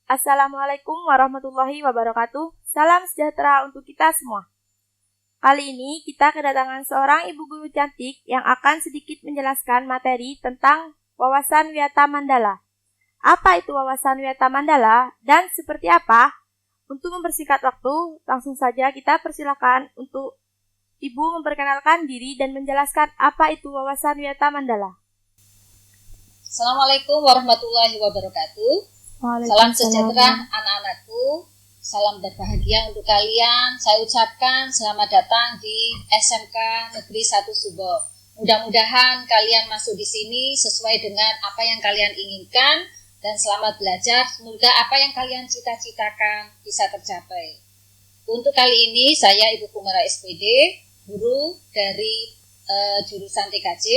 Assalamualaikum warahmatullahi wabarakatuh. Salam sejahtera untuk kita semua. Kali ini kita kedatangan seorang ibu guru cantik yang akan sedikit menjelaskan materi tentang wawasan wiyata mandala. Apa itu wawasan wiyata mandala dan seperti apa? Untuk mempersingkat waktu, langsung saja kita persilakan untuk ibu memperkenalkan diri dan menjelaskan apa itu wawasan wiyata mandala. Assalamualaikum warahmatullahi wabarakatuh. Salam sejahtera anak-anakku, salam berbahagia untuk kalian. Saya ucapkan selamat datang di SMK Negeri 1 Subo. Mudah-mudahan kalian masuk di sini sesuai dengan apa yang kalian inginkan dan selamat belajar. Semoga apa yang kalian cita-citakan bisa tercapai. Untuk kali ini saya Ibu Kumara SPD, guru dari jurusan TKJ,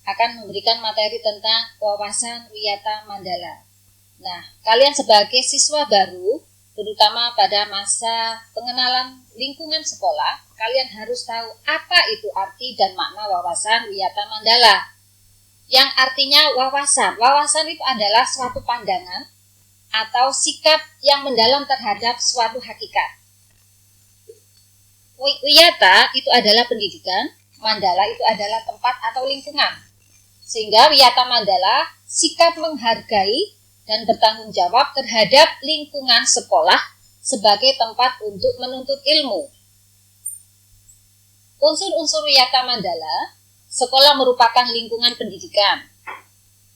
akan memberikan materi tentang wawasan wiyata mandala. Nah, kalian sebagai siswa baru, terutama pada masa pengenalan lingkungan sekolah, kalian harus tahu apa itu arti dan makna wawasan wiyata mandala. Yang artinya wawasan. Wawasan itu adalah suatu pandangan atau sikap yang mendalam terhadap suatu hakikat. Wiyata itu adalah pendidikan, mandala itu adalah tempat atau lingkungan. Sehingga wiyata mandala sikap menghargai dan bertanggung jawab terhadap lingkungan sekolah sebagai tempat untuk menuntut ilmu. Unsur-unsur wiyata mandala, sekolah merupakan lingkungan pendidikan.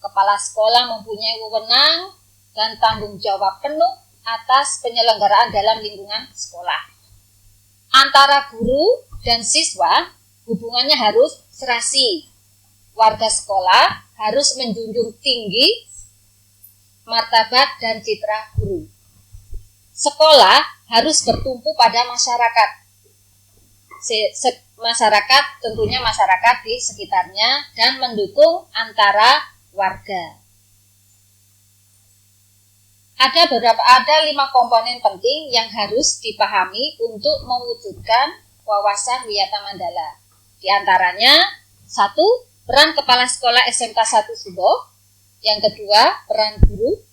Kepala sekolah mempunyai wewenang dan tanggung jawab penuh atas penyelenggaraan dalam lingkungan sekolah. Antara guru dan siswa, hubungannya harus serasi. Warga sekolah harus menjunjung tinggi martabat dan citra guru. Sekolah harus bertumpu pada masyarakat. Masyarakat tentunya masyarakat di sekitarnya dan mendukung antara warga. Ada 5 komponen penting yang harus dipahami untuk mewujudkan wawasan wiyata mandala. Di antaranya 1. Peran kepala sekolah SMK 1 Subo. Yang kedua, peran guru.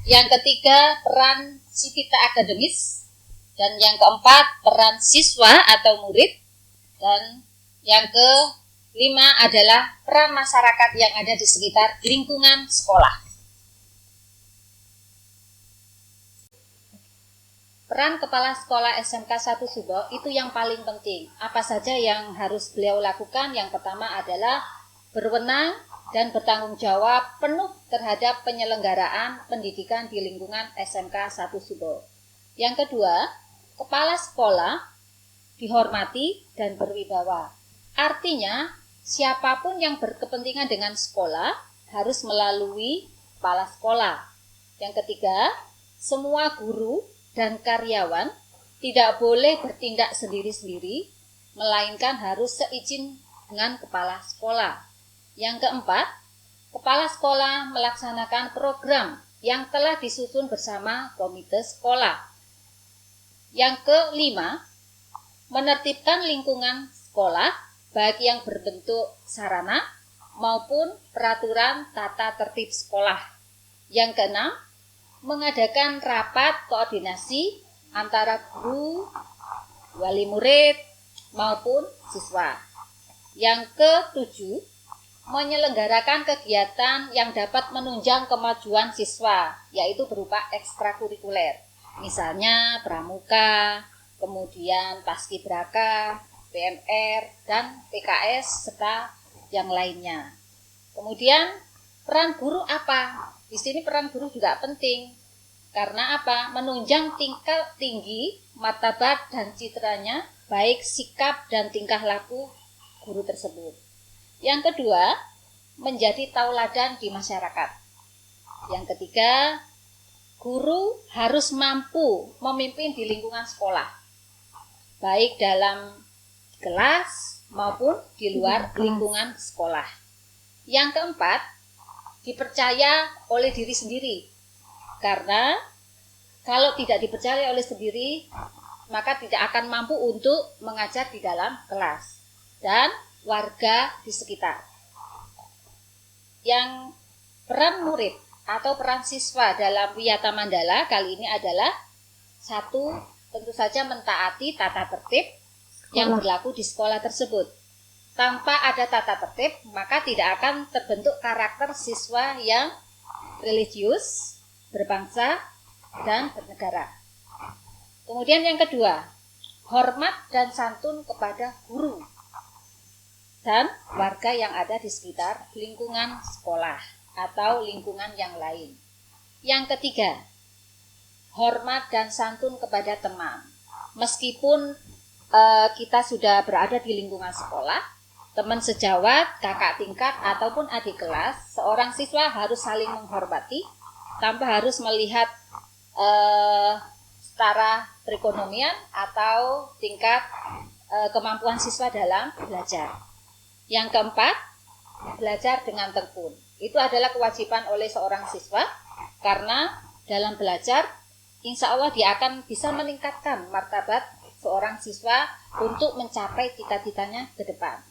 Yang ketiga, peran sivita akademis. Dan yang keempat, peran siswa atau murid. Dan yang kelima adalah peran masyarakat yang ada di sekitar lingkungan sekolah. Peran kepala sekolah SMK 1 Subo itu yang paling penting. Apa saja yang harus beliau lakukan? Yang pertama adalah berwenang dan bertanggung jawab penuh terhadap penyelenggaraan pendidikan di lingkungan SMK 1 Subo. Yang kedua, kepala sekolah dihormati dan berwibawa. Artinya, siapapun yang berkepentingan dengan sekolah harus melalui kepala sekolah. Yang ketiga, semua guru dan karyawan tidak boleh bertindak sendiri-sendiri, melainkan harus seizin dengan kepala sekolah. Yang keempat, kepala sekolah melaksanakan program yang telah disusun bersama komite sekolah. Yang kelima, menertibkan lingkungan sekolah baik yang berbentuk sarana maupun peraturan tata tertib sekolah. Yang keenam, mengadakan rapat koordinasi antara guru, wali murid maupun siswa. Yang ketujuh, menyelenggarakan kegiatan yang dapat menunjang kemajuan siswa, yaitu berupa ekstrakurikuler. Misalnya pramuka, kemudian paskibraka, PMR, dan PKS, serta yang lainnya. Kemudian peran guru apa? Di sini peran guru juga penting. Karena apa? Menunjang tingkat tinggi, martabat dan citranya, baik sikap dan tingkah laku guru tersebut. Yang kedua, menjadi tauladan di masyarakat. Yang ketiga, guru harus mampu memimpin di lingkungan sekolah, baik dalam kelas maupun di luar lingkungan sekolah. Yang keempat, dipercaya oleh diri sendiri. Karena kalau tidak dipercaya oleh sendiri, maka tidak akan mampu untuk mengajar di dalam kelas dan warga di sekitar. Yang peran murid atau peran siswa dalam Wiyata Mandala kali ini adalah satu, tentu saja mentaati tata tertib yang berlaku di sekolah tersebut. Tanpa ada tata tertib, maka tidak akan terbentuk karakter siswa yang religius, berbangsa, dan bernegara. Kemudian yang kedua, hormat dan santun kepada guru dan warga yang ada di sekitar lingkungan sekolah atau lingkungan yang lain. Yang ketiga, hormat dan santun kepada teman. Meskipun kita sudah berada di lingkungan sekolah, teman sejawat, kakak tingkat, ataupun adik kelas, seorang siswa harus saling menghormati tanpa harus melihat setara perekonomian atau tingkat kemampuan siswa dalam belajar. Yang keempat, belajar dengan tekun. Itu adalah kewajiban oleh seorang siswa karena dalam belajar insya Allah dia akan bisa meningkatkan martabat seorang siswa untuk mencapai cita-citanya ke depan.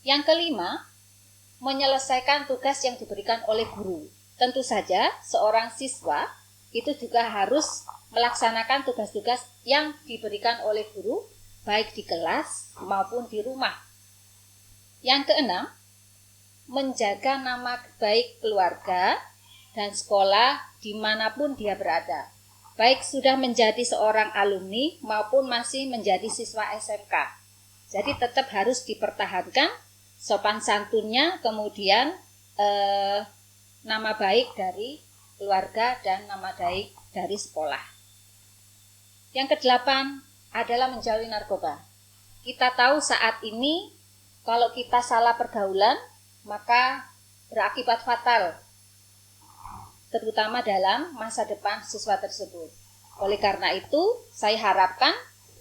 Yang kelima, menyelesaikan tugas yang diberikan oleh guru. Tentu saja seorang siswa itu juga harus melaksanakan tugas-tugas yang diberikan oleh guru baik di kelas maupun di rumah. Yang keenam, menjaga nama baik keluarga dan sekolah dimanapun dia berada, baik sudah menjadi seorang alumni maupun masih menjadi siswa SMK. Jadi tetap harus dipertahankan sopan santunnya, kemudian nama baik dari keluarga dan nama baik dari sekolah. Yang kedelapan adalah menjauhi narkoba. Kita tahu saat ini kalau kita salah pergaulan maka berakibat fatal, terutama dalam masa depan siswa tersebut. Oleh karena itu, saya harapkan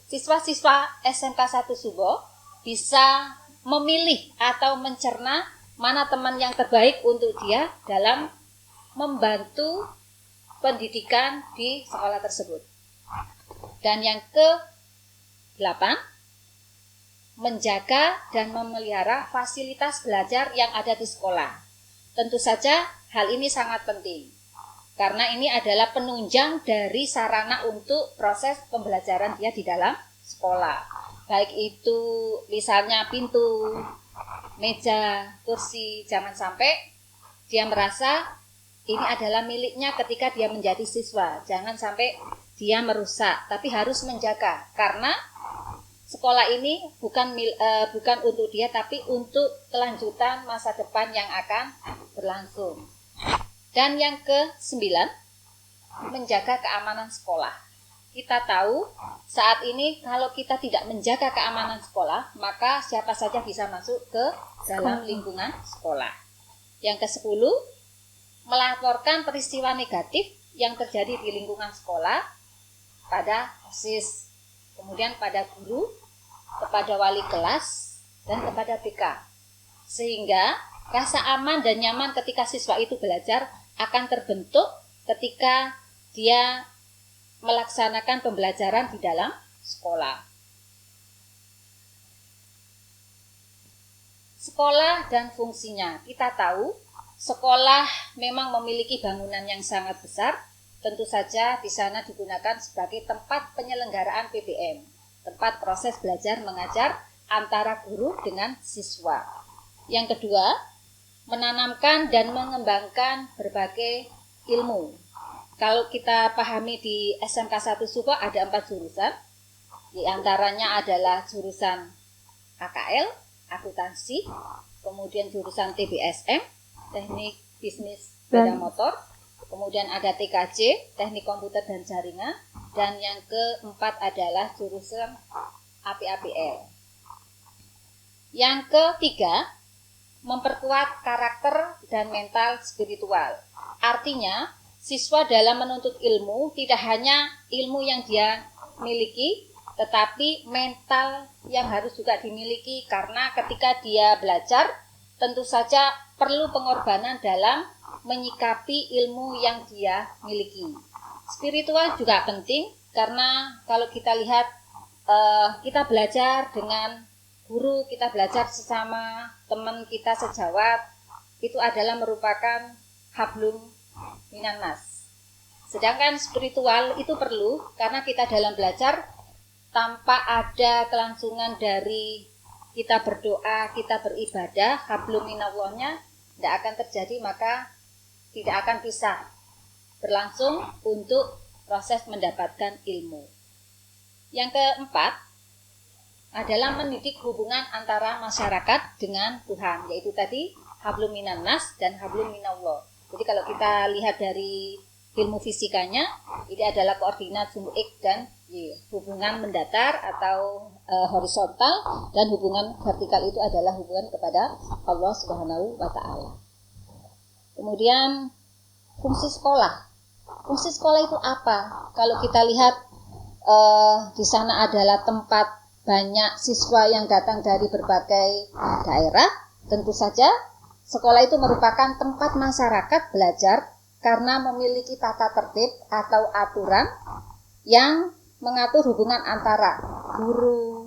siswa-siswa SMK 1 Subo bisa memilih atau mencerna mana teman yang terbaik untuk dia dalam membantu pendidikan di sekolah tersebut. Dan yang ke-8, menjaga dan memelihara fasilitas belajar yang ada di sekolah. Tentu saja hal ini sangat penting, karena ini adalah penunjang dari sarana untuk proses pembelajaran dia di dalam sekolah. Baik itu misalnya pintu, meja, kursi, jangan sampai dia merasa ini adalah miliknya ketika dia menjadi siswa. Jangan sampai dia merusak, tapi harus menjaga, karena sekolah ini bukan untuk dia, tapi untuk kelanjutan masa depan yang akan berlangsung. Dan yang ke-9, menjaga keamanan sekolah. Kita tahu saat ini kalau kita tidak menjaga keamanan sekolah, maka siapa saja bisa masuk ke dalam lingkungan sekolah. Yang ke-10, melaporkan peristiwa negatif yang terjadi di lingkungan sekolah pada OSIS, kemudian pada guru, kepada wali kelas, dan kepada BK. Sehingga rasa aman dan nyaman ketika siswa itu belajar akan terbentuk ketika dia melaksanakan pembelajaran di dalam sekolah. Sekolah dan fungsinya. Kita tahu sekolah memang memiliki bangunan yang sangat besar. Tentu saja di sana digunakan sebagai tempat penyelenggaraan PBM, tempat proses belajar mengajar antara guru dengan siswa. Yang kedua, menanamkan dan mengembangkan berbagai ilmu. Kalau kita pahami di SMK 1 Subo ada 4 jurusan, di antaranya adalah jurusan AKL, akuntansi, kemudian jurusan TBSM, teknik bisnis sepeda motor, kemudian ada TKJ, teknik komputer dan jaringan, dan yang keempat adalah jurusan APAPL. Yang ketiga, memperkuat karakter dan mental spiritual. Artinya, siswa dalam menuntut ilmu tidak hanya ilmu yang dia miliki, tetapi mental yang harus juga dimiliki, karena ketika dia belajar, tentu saja perlu pengorbanan dalam menyikapi ilmu yang dia miliki. Spiritual juga penting, karena kalau kita lihat kita belajar dengan guru, kita belajar sesama teman kita sejawat, itu adalah merupakan hablum minan nas. Sedangkan spiritual itu perlu karena kita dalam belajar tanpa ada kelangsungan dari kita berdoa, kita beribadah, hablum minallahnya tidak akan terjadi, maka tidak akan bisa berlangsung untuk proses mendapatkan ilmu. Yang keempat adalah mendidik hubungan antara masyarakat dengan Tuhan, yaitu tadi hablum minan nas dan hablum minallah. Jadi kalau kita lihat dari ilmu fisikanya, ini adalah koordinat sumbu X dan Y. Hubungan mendatar atau horizontal, dan hubungan vertikal itu adalah hubungan kepada Allah Subhanahu wa Ta'ala. Kemudian fungsi sekolah. Fungsi sekolah itu apa? Kalau kita lihat di sana adalah tempat banyak siswa yang datang dari berbagai daerah, tentu saja sekolah itu merupakan tempat masyarakat belajar karena memiliki tata tertib atau aturan yang mengatur hubungan antara guru,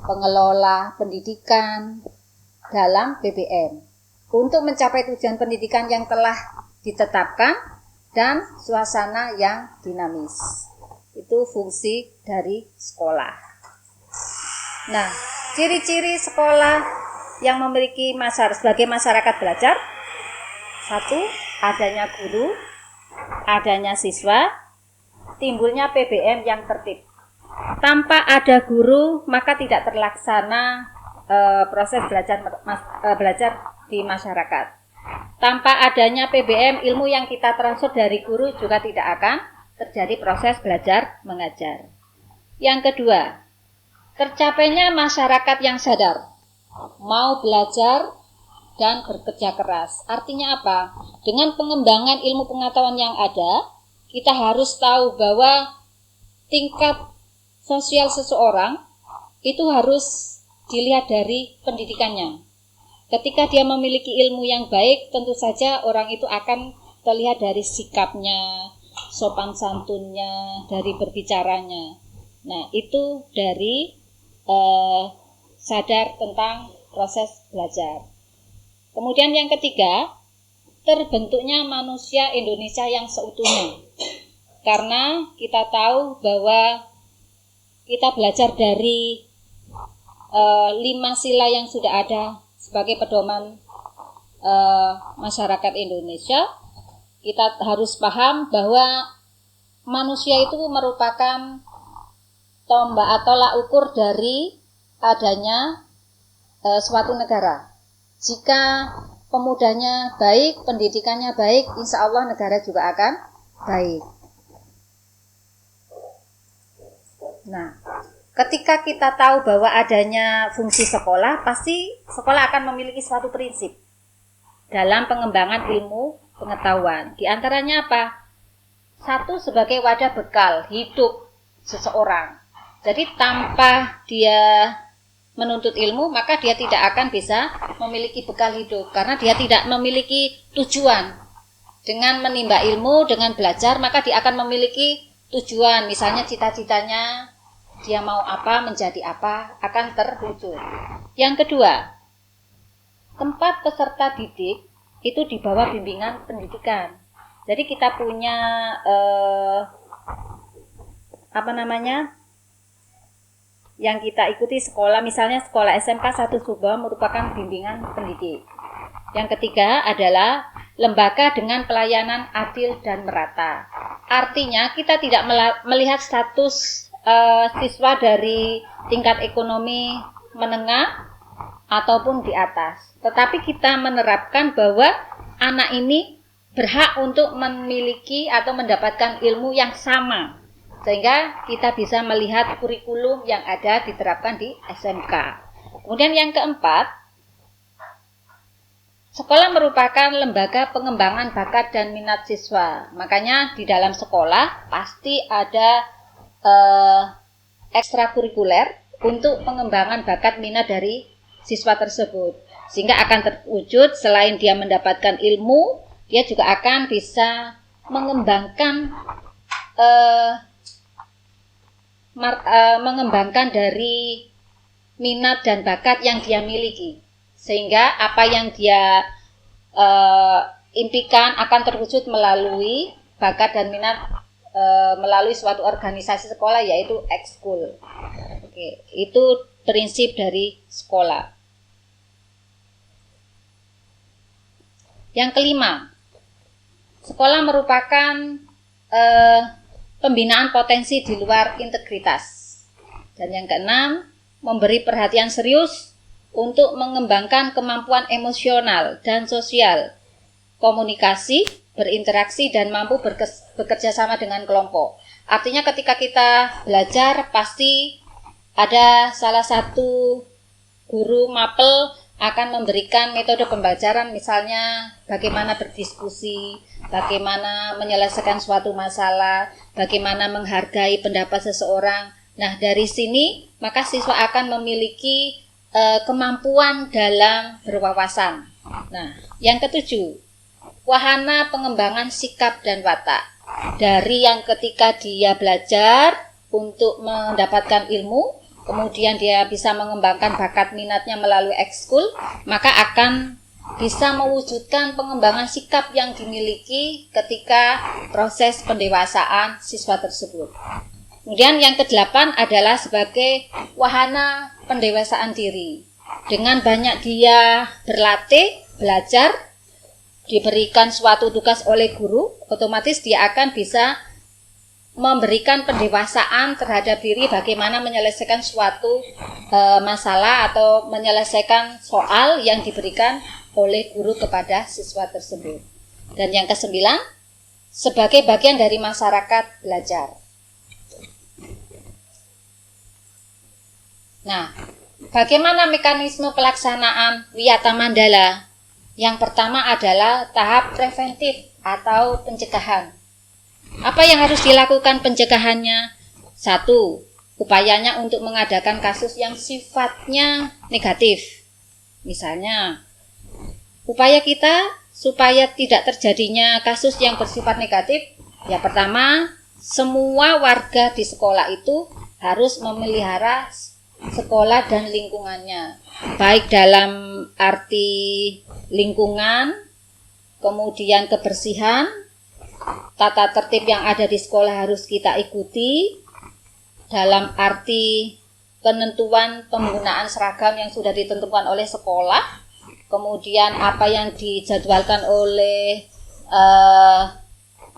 pengelola pendidikan dalam PBM untuk mencapai tujuan pendidikan yang telah ditetapkan dan suasana yang dinamis. Itu fungsi dari sekolah. Nah, ciri-ciri sekolah yang memiliki sebagai masyarakat belajar: 1. Adanya guru, adanya siswa, timbulnya PBM yang tertib. Tanpa ada guru, maka tidak terlaksana proses belajar di masyarakat. Tanpa adanya PBM, ilmu yang kita transfer dari guru juga tidak akan terjadi proses belajar mengajar. Yang kedua, tercapainya masyarakat yang sadar, mau belajar dan bekerja keras. Artinya apa? Dengan pengembangan ilmu pengetahuan yang ada, kita harus tahu bahwa tingkat sosial seseorang itu harus dilihat dari pendidikannya. Ketika dia memiliki ilmu yang baik, tentu saja orang itu akan terlihat dari sikapnya, sopan santunnya, dari berbicaranya. Nah, itu dari sadar tentang proses belajar. Kemudian yang ketiga, terbentuknya manusia Indonesia yang seutuhnya. Karena kita tahu bahwa kita belajar dari 5 sila yang sudah ada sebagai pedoman masyarakat Indonesia. Kita harus paham bahwa manusia itu merupakan tombak atau tolak ukur dari adanya suatu negara. Jika pemudanya baik, pendidikannya baik, insya Allah negara juga akan baik. Nah, ketika kita tahu bahwa adanya fungsi sekolah, pasti sekolah akan memiliki suatu prinsip dalam pengembangan ilmu pengetahuan. Di antaranya apa? 1, sebagai wadah bekal hidup seseorang. Jadi tanpa dia menuntut ilmu, maka dia tidak akan bisa memiliki bekal hidup, karena dia tidak memiliki tujuan. Dengan menimba ilmu, dengan belajar, maka dia akan memiliki tujuan. Misalnya cita-citanya, dia mau apa, menjadi apa, akan terwujud. Yang kedua, tempat peserta didik itu di bawah bimbingan pendidikan. Jadi kita punya yang kita ikuti sekolah, misalnya sekolah SMK 1 Subang merupakan bimbingan pendidik. Yang ketiga adalah lembaga dengan pelayanan adil dan merata. Artinya kita tidak melihat status siswa dari tingkat ekonomi menengah ataupun di atas, tetapi kita menerapkan bahwa anak ini berhak untuk memiliki atau mendapatkan ilmu yang sama, sehingga kita bisa melihat kurikulum yang ada diterapkan di SMK. Kemudian yang keempat, sekolah merupakan lembaga pengembangan bakat dan minat siswa. Makanya di dalam sekolah pasti ada ekstrakurikuler untuk pengembangan bakat minat dari siswa tersebut, sehingga akan terwujud selain dia mendapatkan ilmu, dia juga akan bisa mengembangkan dari minat dan bakat yang dia miliki, sehingga apa yang dia impikan akan terwujud melalui bakat dan minat melalui suatu organisasi sekolah, yaitu ekskul. Oke, itu prinsip dari sekolah. Yang kelima, sekolah merupakan pembinaan potensi di luar integritas. Dan yang keenam, memberi perhatian serius untuk mengembangkan kemampuan emosional dan sosial, komunikasi, berinteraksi, dan mampu bekerja sama dengan kelompok. Artinya ketika kita belajar, pasti ada salah satu guru mapel akan memberikan metode pembelajaran, misalnya bagaimana berdiskusi, bagaimana menyelesaikan suatu masalah, bagaimana menghargai pendapat seseorang. Nah, dari sini maka siswa akan memiliki kemampuan dalam berwawasan. Nah, yang ketujuh, wahana pengembangan sikap dan watak. Dari yang ketika dia belajar untuk mendapatkan ilmu, kemudian dia bisa mengembangkan bakat minatnya melalui ekskul, maka akan bisa mewujudkan pengembangan sikap yang dimiliki ketika proses pendewasaan siswa tersebut. Kemudian yang kedelapan adalah sebagai wahana pendewasaan diri. Dengan banyak dia berlatih, belajar, diberikan suatu tugas oleh guru, otomatis dia akan bisa memberikan pendewasaan terhadap diri, bagaimana menyelesaikan suatu masalah atau menyelesaikan soal yang diberikan oleh guru kepada siswa tersebut. Dan yang kesembilan, sebagai bagian dari masyarakat belajar. Nah, bagaimana mekanisme pelaksanaan Wiyata Mandala? Yang pertama adalah tahap preventif atau pencegahan. Apa yang harus dilakukan pencegahannya? 1. Upayanya untuk mengadakan kasus yang sifatnya negatif. Misalnya, upaya kita supaya tidak terjadinya kasus yang bersifat negatif, ya pertama, semua warga di sekolah itu harus memelihara sekolah dan lingkungannya, baik dalam arti lingkungan, kemudian kebersihan, tata tertib yang ada di sekolah harus kita ikuti, dalam arti penentuan penggunaan seragam yang sudah ditentukan oleh sekolah, kemudian apa yang dijadwalkan oleh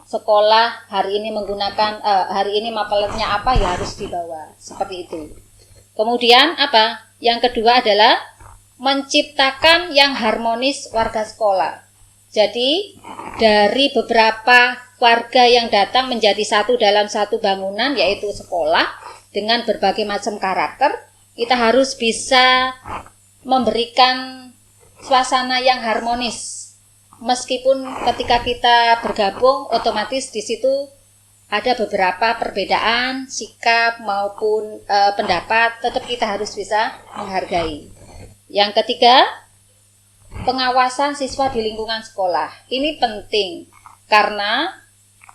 sekolah, hari ini menggunakan hari ini mapelnya apa ya harus dibawa, seperti itu. Kemudian apa? Yang kedua adalah menciptakan yang harmonis warga sekolah. Jadi dari beberapa warga yang datang menjadi satu dalam satu bangunan, yaitu sekolah, dengan berbagai macam karakter, kita harus bisa memberikan suasana yang harmonis. Meskipun ketika kita bergabung, otomatis di situ ada beberapa perbedaan sikap maupun pendapat, tetap kita harus bisa menghargai. Yang ketiga, pengawasan siswa di lingkungan sekolah. Ini penting karena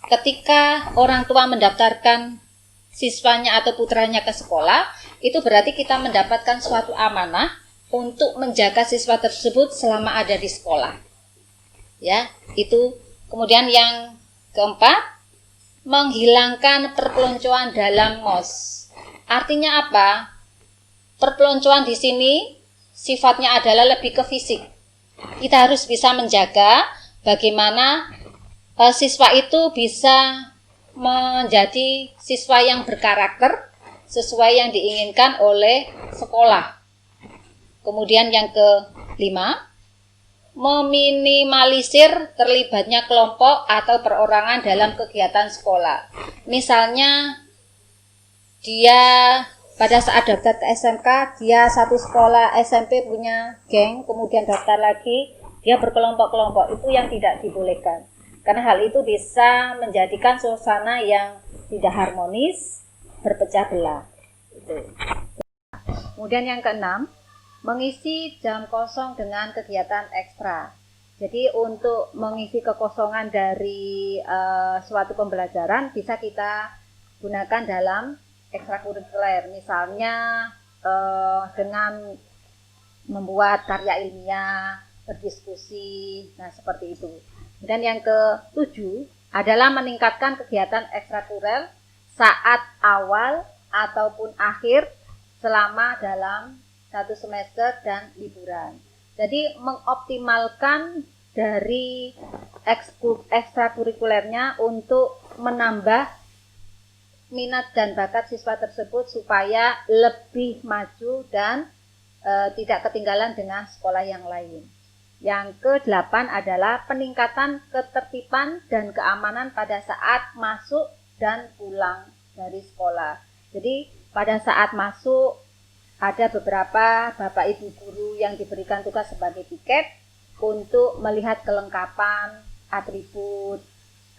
ketika orang tua mendaftarkan siswanya atau putranya ke sekolah, itu berarti kita mendapatkan suatu amanah untuk menjaga siswa tersebut selama ada di sekolah. Ya, itu. Kemudian yang keempat, menghilangkan perpeloncoan dalam MOS. Artinya apa? Perpeloncoan di sini sifatnya adalah lebih ke fisik. Kita harus bisa menjaga bagaimana siswa itu bisa menjadi siswa yang berkarakter sesuai yang diinginkan oleh sekolah. Kemudian yang kelima, meminimalisir terlibatnya kelompok atau perorangan dalam kegiatan sekolah. Misalnya dia pada saat daftar ke SMK, dia satu sekolah SMP punya geng, kemudian daftar lagi, dia berkelompok-kelompok, itu yang tidak dibolehkan. Karena hal itu bisa menjadikan suasana yang tidak harmonis, berpecah belah. Kemudian yang keenam, mengisi jam kosong dengan kegiatan ekstra. Jadi untuk mengisi kekosongan dari suatu pembelajaran bisa kita gunakan dalam ekstrakurikuler. Misalnya dengan membuat karya ilmiah, berdiskusi, nah seperti itu. Dan yang ke-7 adalah meningkatkan kegiatan ekstrakurikuler saat awal ataupun akhir selama dalam satu semester dan liburan. Jadi mengoptimalkan dari ekstrakurikulernya untuk menambah minat dan bakat siswa tersebut supaya lebih maju dan tidak ketinggalan dengan sekolah yang lain. Yang ke-8 adalah peningkatan ketertiban dan keamanan pada saat masuk dan pulang dari sekolah. Jadi pada saat masuk ada beberapa bapak ibu guru yang diberikan tugas sebagai piket untuk melihat kelengkapan, atribut,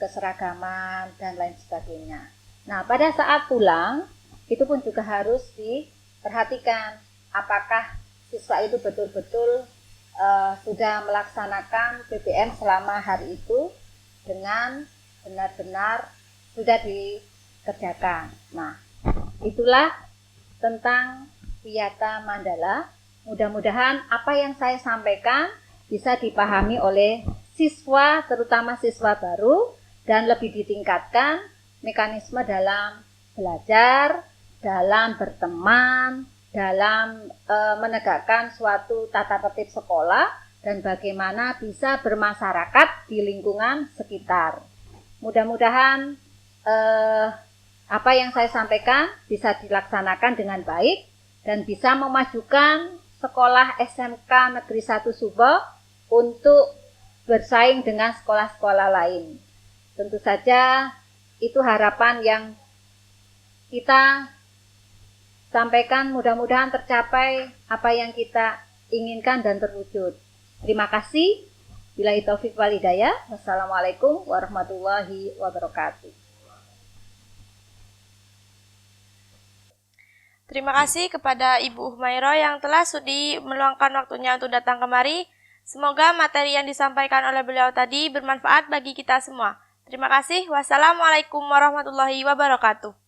keseragaman, dan lain sebagainya. Nah, pada saat pulang, itu pun juga harus diperhatikan apakah siswa itu betul-betul sudah melaksanakan PBM selama hari itu dengan benar-benar sudah dikerjakan. Nah, itulah tentang Wiyata Mandala. Mudah-mudahan apa yang saya sampaikan bisa dipahami oleh siswa, terutama siswa baru, dan lebih ditingkatkan mekanisme dalam belajar, dalam berteman, dalam menegakkan suatu tata tertib sekolah, dan bagaimana bisa bermasyarakat di lingkungan sekitar. Mudah-mudahan apa yang saya sampaikan bisa dilaksanakan dengan baik dan bisa memajukan sekolah SMK Negeri 1 Subo untuk bersaing dengan sekolah-sekolah lain. Tentu saja itu harapan yang kita sampaikan, mudah-mudahan tercapai apa yang kita inginkan dan terwujud. Terima kasih. Billahi taufik wal hidayah. Wassalamualaikum warahmatullahi wabarakatuh. Terima kasih kepada Ibu Humairah yang telah sudi meluangkan waktunya untuk datang kemari. Semoga materi yang disampaikan oleh beliau tadi bermanfaat bagi kita semua. Terima kasih. Wassalamualaikum warahmatullahi wabarakatuh.